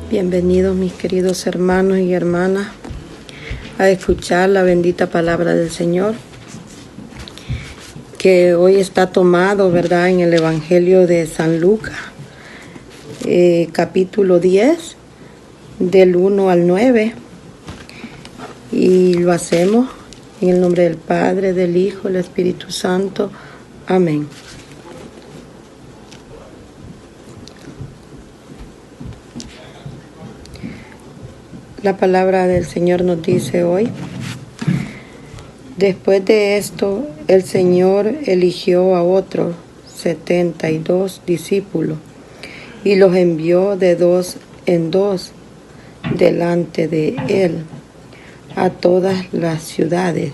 Bienvenidos mis queridos hermanos y hermanas a escuchar la bendita palabra del Señor, que hoy está tomado, ¿verdad?, en el Evangelio de San Lucas, capítulo 10, del 1 al 9, y lo hacemos en el nombre del Padre, del Hijo, del Espíritu Santo. Amén. La palabra del Señor nos dice hoy: después de esto, el Señor eligió a otros 72 discípulos y los envió de 2 en 2 delante de Él a todas las ciudades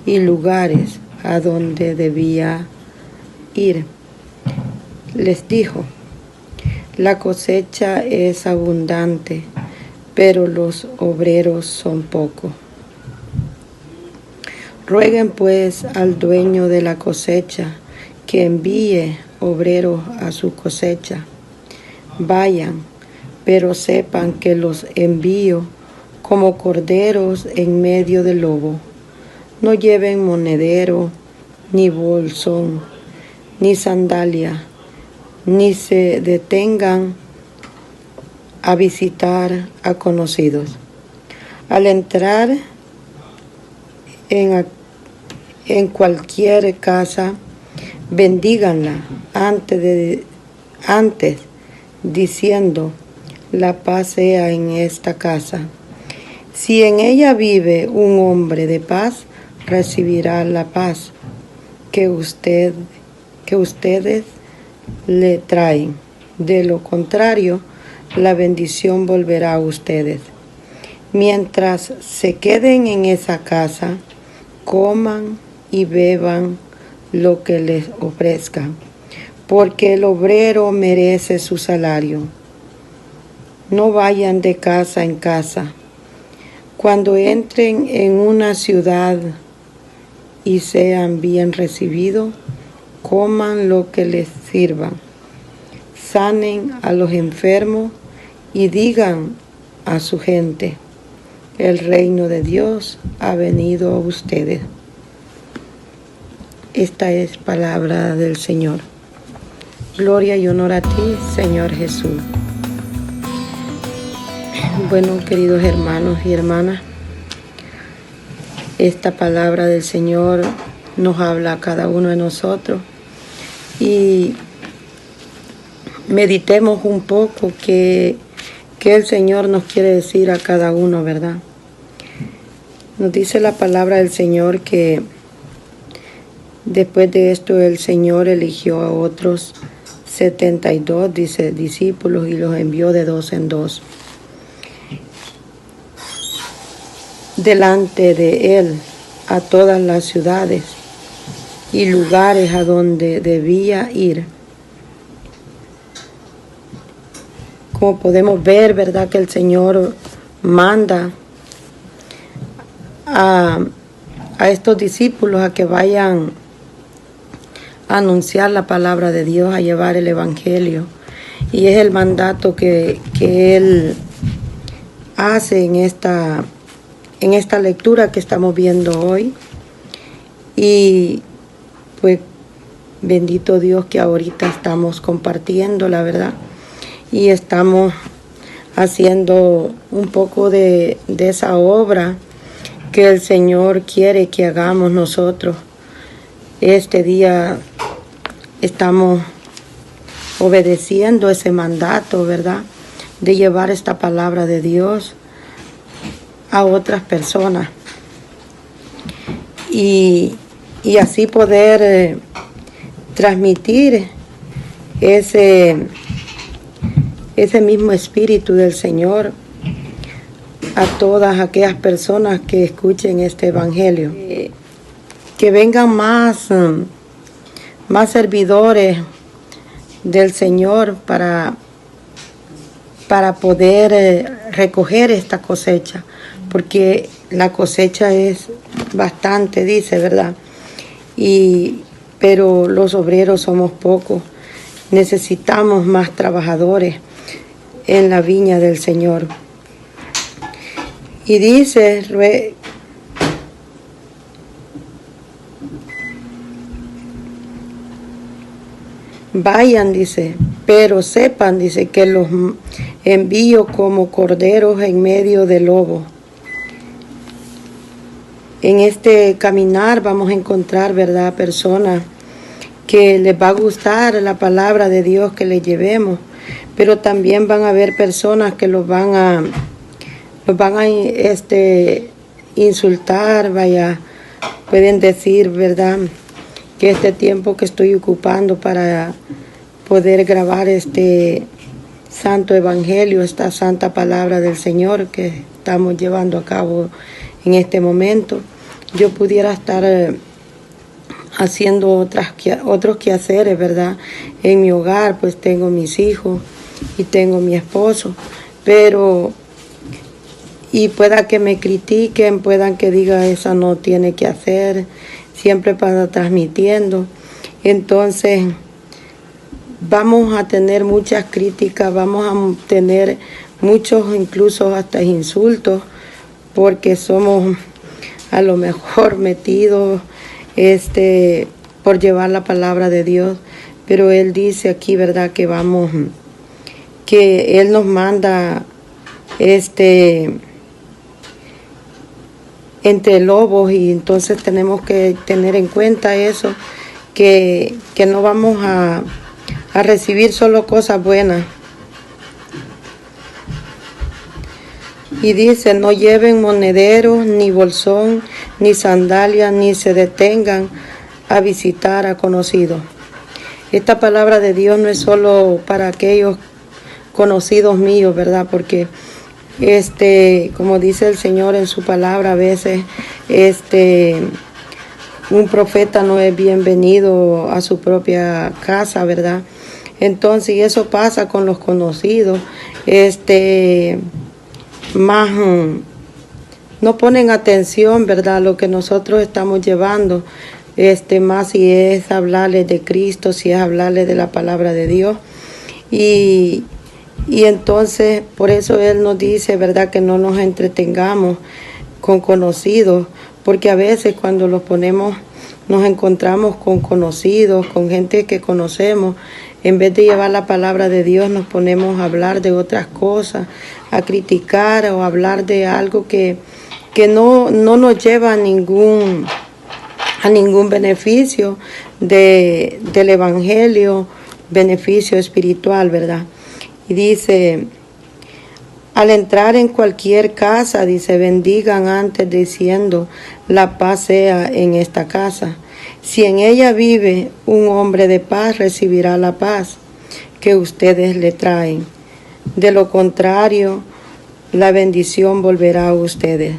y lugares a donde debía ir. Les dijo: la cosecha es abundante, pero los obreros son pocos. Rueguen pues al dueño de la cosecha que envíe obreros a su cosecha. Vayan, pero sepan que los envío como corderos en medio del lobo. No lleven monedero, ni bolsón, ni sandalia, ni se detengan a visitar a conocidos. Al entrar en cualquier casa, bendíganla antes diciendo: la paz sea en esta casa. Si en ella vive un hombre de paz, recibirá la paz que ustedes le traen. De lo contrario, la bendición volverá a ustedes. Mientras se queden en esa casa, coman y beban lo que les ofrezcan, porque el obrero merece su salario. No vayan de casa en casa. Cuando entren en una ciudad y sean bien recibidos, coman lo que les sirvan. Sanen a los enfermos y digan a su gente: el reino de Dios ha venido a ustedes. Esta es palabra del Señor. Gloria y honor a ti, Señor Jesús. Bueno, queridos hermanos y hermanas, esta palabra del Señor nos habla a cada uno de nosotros, y meditemos un poco que el Señor nos quiere decir a cada uno, ¿verdad? Nos dice la palabra del Señor que después de esto el Señor eligió a otros 72, dice, discípulos, y los envió de 2 en 2 delante de Él a todas las ciudades y lugares a donde debía ir. Como podemos ver, ¿verdad?, que el Señor manda a estos discípulos a que vayan a anunciar la palabra de Dios, a llevar el Evangelio. Y es el mandato que Él hace en esta lectura que estamos viendo hoy. Y pues bendito Dios que ahorita estamos compartiendo, la verdad, y estamos haciendo un poco de esa obra que el Señor quiere que hagamos nosotros. Este día estamos obedeciendo ese mandato, ¿verdad?, de llevar esta palabra de Dios a otras personas y así poder transmitir ese mismo espíritu del Señor a todas aquellas personas que escuchen este Evangelio. Que vengan más servidores del Señor para poder recoger esta cosecha, porque la cosecha es bastante, dice, ¿verdad? Pero los obreros somos pocos. Necesitamos más trabajadores. en la viña del Señor. Y dice, vayan, dice, pero sepan, dice, que los envío como corderos en medio de lobos. En este caminar vamos a encontrar, ¿verdad?, personas que les va a gustar la palabra de Dios que les llevemos, pero también van a haber personas que los van a insultar, pueden decir, ¿verdad?, que este tiempo que estoy ocupando para poder grabar este santo evangelio, esta santa palabra del Señor que estamos llevando a cabo en este momento, yo pudiera estar haciendo otros quehaceres, ¿verdad?, en mi hogar, pues tengo mis hijos y tengo mi esposo, y pueda que me critiquen, puedan que diga esa no tiene que hacer, siempre para transmitiendo. Entonces vamos a tener muchas críticas, vamos a tener muchos incluso hasta insultos, porque somos a lo mejor metidos por llevar la palabra de Dios. Pero Él dice aquí, ¿verdad?, que Él nos manda entre lobos, y entonces tenemos que tener en cuenta eso, que no vamos a recibir solo cosas buenas. Y dice, no lleven monederos, ni bolsón, ni sandalias, ni se detengan a visitar a conocidos. Esta palabra de Dios no es solo para aquellos conocidos míos, ¿verdad?, porque como dice el Señor en su palabra, a veces un profeta no es bienvenido a su propia casa, ¿verdad? Entonces, y eso pasa con los conocidos, más no ponen atención, ¿verdad?, a lo que nosotros estamos llevando, más si es hablarles de Cristo, si es hablarles de la palabra de Dios. Y entonces, por eso Él nos dice, ¿verdad?, que no nos entretengamos con conocidos, porque a veces cuando nos encontramos con conocidos, con gente que conocemos, en vez de llevar la palabra de Dios, nos ponemos a hablar de otras cosas, a criticar o a hablar de algo que no nos lleva a ningún beneficio del Evangelio, beneficio espiritual, ¿verdad? Y dice, al entrar en cualquier casa, dice, bendigan antes diciendo, la paz sea en esta casa. Si en ella vive un hombre de paz, recibirá la paz que ustedes le traen. De lo contrario, la bendición volverá a ustedes.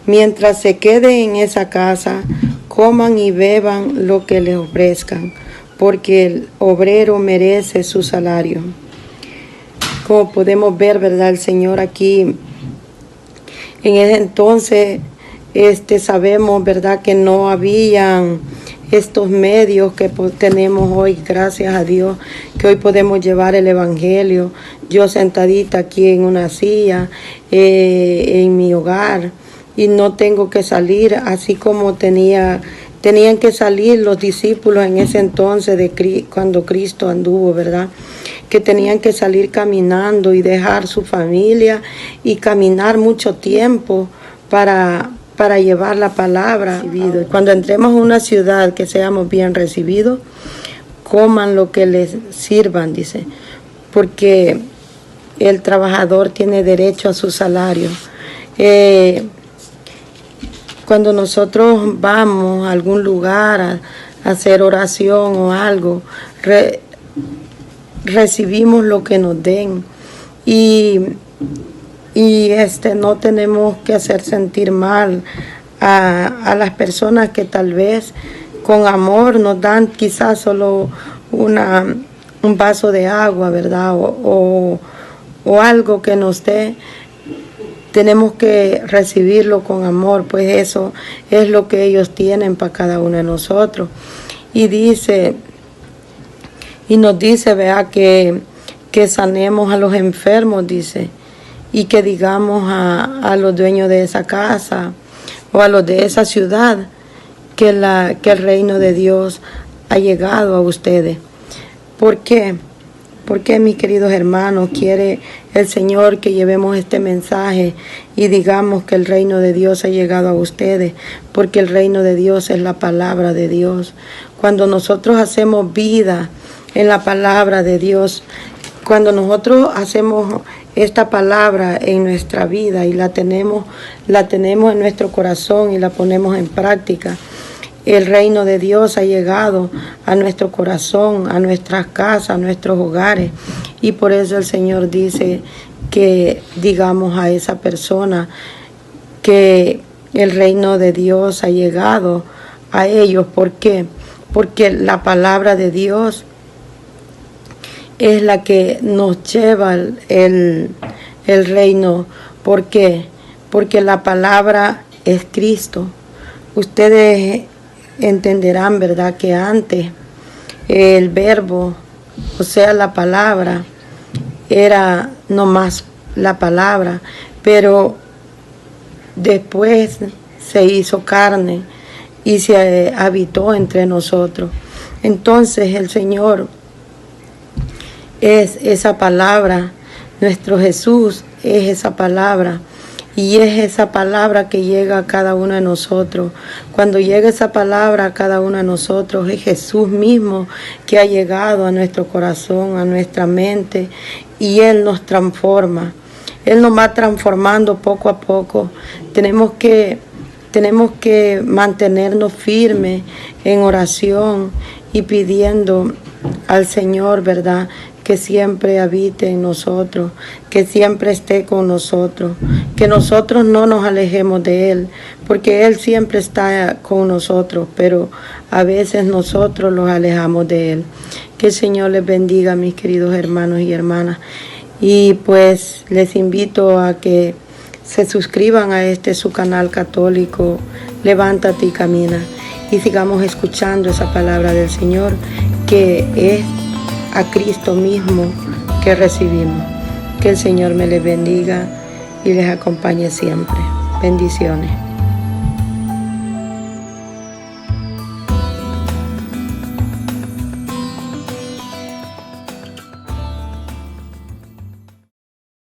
Mientras se queden en esa casa, coman y beban lo que les ofrezcan, porque el obrero merece su salario. Como podemos ver, ¿verdad?, el Señor aquí, en ese entonces, sabemos, ¿verdad?, que no habían estos medios que tenemos hoy, gracias a Dios, que hoy podemos llevar el Evangelio, yo sentadita aquí en una silla, en mi hogar, y no tengo que salir, así como tenían que salir los discípulos en ese entonces, cuando Cristo anduvo, ¿verdad?, que tenían que salir caminando y dejar su familia y caminar mucho tiempo para llevar la palabra. Cuando entremos a una ciudad, que seamos bien recibidos, coman lo que les sirvan, dice, porque el trabajador tiene derecho a su salario. Cuando nosotros vamos a algún lugar a hacer oración o algo, recibimos lo que nos den, y no tenemos que hacer sentir mal a las personas que tal vez con amor nos dan quizás solo un vaso de agua, ¿verdad?, o algo que nos dé. Tenemos que recibirlo con amor, pues eso es lo que ellos tienen para cada uno de nosotros. Y nos dice, vea, que que sanemos a los enfermos, dice, y que digamos a los dueños de esa casa o a los de esa ciudad que el reino de Dios ha llegado a ustedes. ¿Por qué? Porque, mis queridos hermanos, quiere el Señor que llevemos este mensaje y digamos que el reino de Dios ha llegado a ustedes, porque el reino de Dios es la palabra de Dios. Cuando nosotros hacemos vida en la palabra de Dios, cuando nosotros hacemos esta palabra en nuestra vida y la tenemos en nuestro corazón y la ponemos en práctica, el reino de Dios ha llegado a nuestro corazón, a nuestras casas, a nuestros hogares. Y por eso el Señor dice que digamos a esa persona que el reino de Dios ha llegado a ellos. ¿Por qué? Porque la palabra de Dios es la que nos lleva el reino. ¿Por qué? Porque la palabra es Cristo. Ustedes entenderán, ¿verdad?, que antes el verbo, o sea, la palabra, era nomás la palabra, pero después se hizo carne y se habitó entre nosotros. Entonces el Señor es esa palabra, nuestro Jesús es esa palabra. Y es esa palabra que llega a cada uno de nosotros. Cuando llega esa palabra a cada uno de nosotros, es Jesús mismo que ha llegado a nuestro corazón, a nuestra mente, y Él nos transforma. Él nos va transformando poco a poco. Tenemos que mantenernos firmes en oración y pidiendo al Señor, ¿verdad?, que siempre habite en nosotros, que siempre esté con nosotros, que nosotros no nos alejemos de Él, porque Él siempre está con nosotros, pero a veces nosotros los alejamos de Él. Que el Señor les bendiga, mis queridos hermanos y hermanas. Y pues les invito a que se suscriban a su canal católico, Levántate y Camina, y sigamos escuchando esa palabra del Señor, que es a Cristo mismo que recibimos. Que el Señor me les bendiga y les acompañe siempre. Bendiciones.